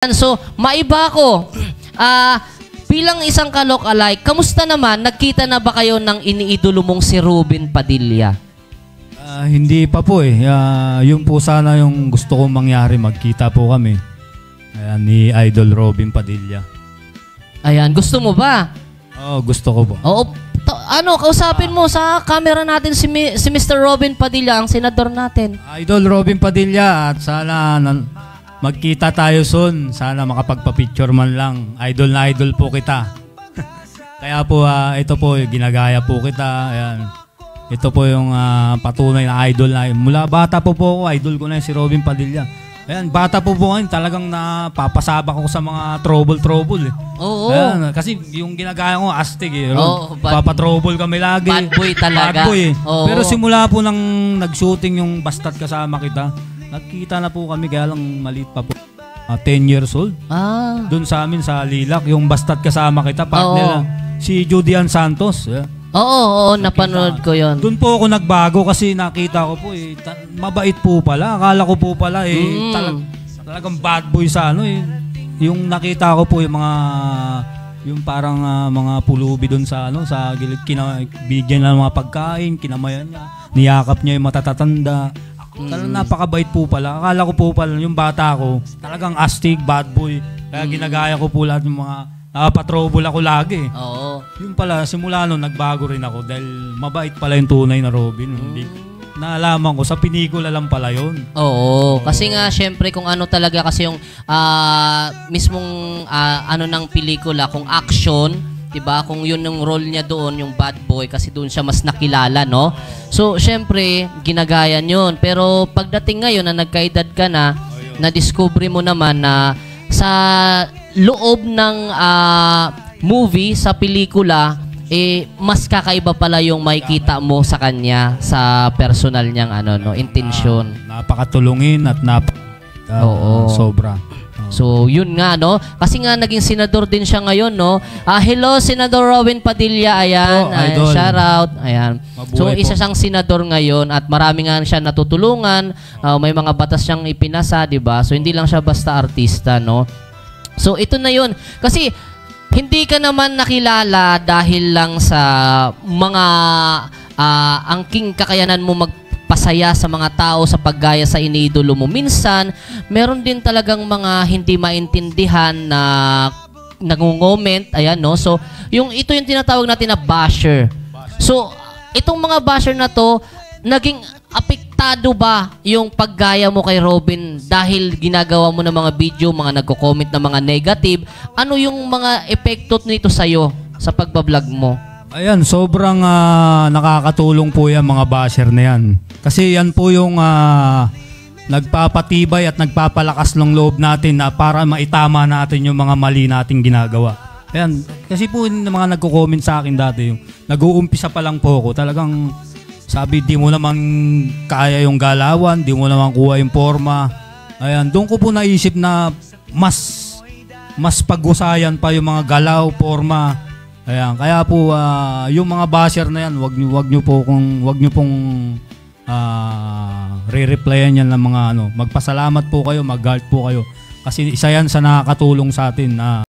So, maiba ako. Bilang isang ka-look-alike, kamusta naman? Nagkita na ba kayo ng iniidolo mong si Robin Padilla? Hindi pa po eh. Yun po sana yung gusto kong mangyari. Magkita po kami. Ayan, ni Idol Robin Padilla. Ayan, gusto mo ba? Oo, gusto ko po. Oo, kausapin mo sa camera natin si Mr. Robin Padilla, ang senador natin. Idol Robin Padilla, at sana magkita tayo soon. Sana makapagpa-picture man lang. Idol na idol po kita. Kaya po, ito po, ginagaya po kita. Ayan. Ito po yung patunay na idol na. Mula bata po ako, idol ko na si Robin Padilla. Ayan, bata po ngayon, talagang napapasabak ako sa mga trouble eh. Oo. Ayan, kasi yung ginagaya ko, astig eh. Oo, Papatrouble kami lagi. Bad boy talaga. Bad boy eh. Oo. Pero simula po nang nag-shooting yung Basta't Kasama Kita, nagkita na po kami, kaya lang maliit pa po. 10 years old. Doon sa amin sa Lilac, yung Basta't Kasama Kita, partner si Judian Santos. Yeah. Oo, napanood ko yon. Doon po ako nagbago kasi nakita ko po eh, mabait po pala. Akala ko po pala eh, talagang bad boy sa ano eh. Yung nakita ko po yung mga, yung parang mga pulubi doon sa ano, sa gilid, bigyan ng mga pagkain, kinamayan niya, niyakap niya yung matatatanda. Talagang napakabait po pala. Akala ko po pala yung bata ko, talagang astig, bad boy. Kaya ginagaya ko po lahat ng mga patrobol ako lagi. Oo. Yung pala, simula nun, nagbago rin ako dahil mabait pala yung tunay na Robin. Hindi, naalaman ko, sa pinikula lang pala yun. Oo. Kasi nga, syempre, kung ano talaga kasi yung mismong ano ng pelikula, kung action, diba? Kung yun yung role niya doon, yung bad boy, kasi doon siya mas nakilala, no? So, syempre, ginagayan yun. Pero pagdating ngayon na nagkaedad ka na, na-discover mo naman na sa loob ng movie, sa pelikula, mas kakaiba pala yung makikita mo sa kanya sa personal niyang intensyon. Napakatulungin at sobra. So, yun nga, no? Kasi nga, naging senador din siya ngayon, no? Hello, Senador Robin Padilla. Ayan, idol. shout out. Ayan. So, isa siyang senador ngayon at marami nga siya natutulungan. May mga batas siyang ipinasa, di ba? So, hindi lang siya basta artista, no? So, ito na yun. Kasi, hindi ka naman nakilala dahil lang sa mga angking kakayanan mo magpasaya sa mga tao sa paggaya sa iniidolo mo. Minsan, meron din talagang mga hindi maintindihan na nangungoment. Ayan, no? So, ito yung tinatawag natin na basher. So, itong mga basher na to, naging apektado ba yung paggaya mo kay Robin dahil ginagawa mo ng mga video, mga nagko-comment na mga negative? Ano yung mga epekto nito sa'yo sa pagbablog mo? Ayan, sobrang nakakatulong po yan mga basher na yan. Kasi yan po yung nagpapatibay at nagpapalakas ng loob natin na para maitama natin yung mga mali nating ginagawa. Ayan, kasi po yung mga nagko-comment sa akin dati, yung nag-uumpisa pa lang po ako, talagang sabi, di mo naman kaya yung galawan, di mo naman kuha yung forma. Ayan, doon ko po naisip na mas pag-usayan pa yung mga galaw, forma. Ayan, kaya po yung mga basher na yan, wag niyo pong re-replyan yan ng mga magpasalamat po kayo, mag-guard po kayo. Kasi isa yan sa nakakatulong sa atin na